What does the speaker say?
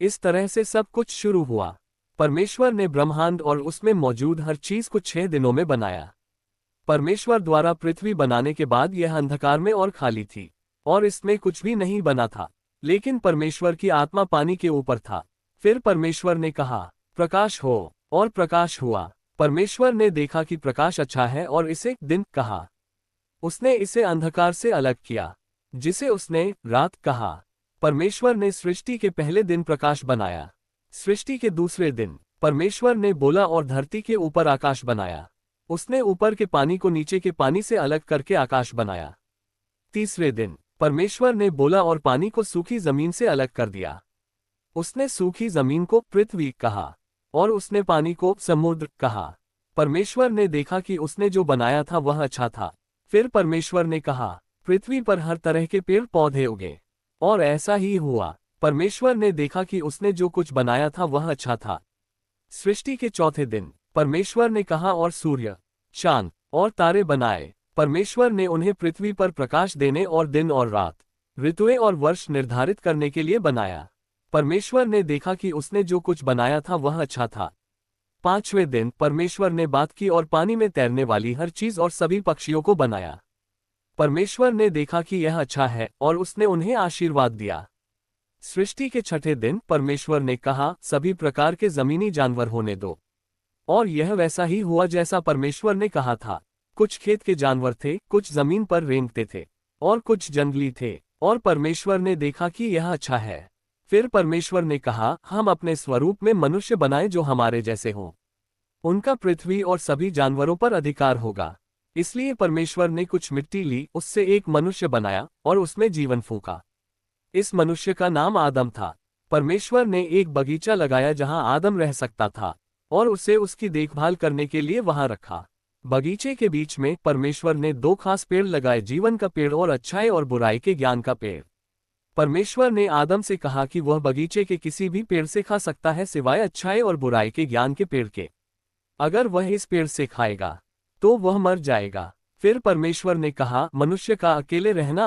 इस तरह से सब कुछ शुरू हुआ। परमेश्वर ने ब्रह्मांड और उसमें मौजूद हर चीज को 6 दिनों में बनाया। परमेश्वर द्वारा पृथ्वी बनाने के बाद यह अंधकार में और खाली थी, और इसमें कुछ भी नहीं बना था, लेकिन परमेश्वर की आत्मा पानी के ऊपर था। फिर परमेश्वर ने कहा, प्रकाश हो, और प्रकाश हुआ। परमेश्वर ने देखा कि प्रकाश अच्छा है और इसे दिन कहा। उसने इसे अंधकार से अलग किया, जिसे उसने रात कहा। परमेश्वर ने सृष्टि के पहले दिन प्रकाश बनाया। सृष्टि के दूसरे दिन परमेश्वर ने बोला और धरती के ऊपर आकाश बनाया। उसने ऊपर के पानी को नीचे के पानी से अलग करके आकाश बनाया। तीसरे दिन परमेश्वर ने बोला और पानी को सूखी जमीन से अलग कर दिया। उसने सूखी जमीन को पृथ्वी कहा, और उसने पानी को समुद्र कहा। परमेश्वर ने देखा कि उसने जो बनाया था वह अच्छा था। फिर परमेश्वर ने कहा, पृथ्वी पर हर तरह के पेड़ पौधे उगे, और ऐसा ही हुआ। परमेश्वर ने देखा कि उसने जो कुछ बनाया था वह अच्छा था। सृष्टि के चौथे दिन परमेश्वर ने कहा, और सूर्य, चांद और तारे बनाए। परमेश्वर ने उन्हें पृथ्वी पर प्रकाश देने और दिन और रात, ऋतुएं और वर्ष निर्धारित करने के लिए बनाया। परमेश्वर ने देखा कि उसने जो कुछ बनाया था वह अच्छा था। पांचवें दिन परमेश्वर ने बात की और पानी में तैरने वाली हर चीज और सभी पक्षियों को बनाया। परमेश्वर ने देखा कि यह अच्छा है, और उसने उन्हें आशीर्वाद दिया। सृष्टि के छठे दिन परमेश्वर ने कहा, सभी प्रकार के जमीनी जानवर होने दो। और यह वैसा ही हुआ जैसा परमेश्वर ने कहा था। कुछ खेत के जानवर थे, कुछ जमीन पर रेंगते थे, और कुछ जंगली थे। और परमेश्वर ने देखा कि यह अच्छा है। फिर परमेश्वर ने कहा, हम अपने स्वरूप में मनुष्य बनाएं जो हमारे जैसे हों। उनका पृथ्वी और सभी जानवरों पर अधिकार होगा। इसलिए परमेश्वर ने कुछ मिट्टी ली, उससे एक मनुष्य बनाया और उसमें जीवन फूंका। इस मनुष्य का नाम आदम था। परमेश्वर ने एक बगीचा लगाया जहां आदम रह सकता था, और उसे उसकी देखभाल करने के लिए वहां रखा। बगीचे के बीच में परमेश्वर ने 2 खास पेड़ लगाए, जीवन का पेड़ और अच्छाई और बुराई के ज्ञान का पेड़। परमेश्वर ने आदम से कहा कि वह बगीचे के किसी भी पेड़ से खा सकता है सिवाय अच्छाई और बुराई के ज्ञान के पेड़ के। अगर वह इस पेड़ से खाएगा तो वह मर जाएगा। फिर परमेश्वर ने कहा, मनुष्य का अकेले रहना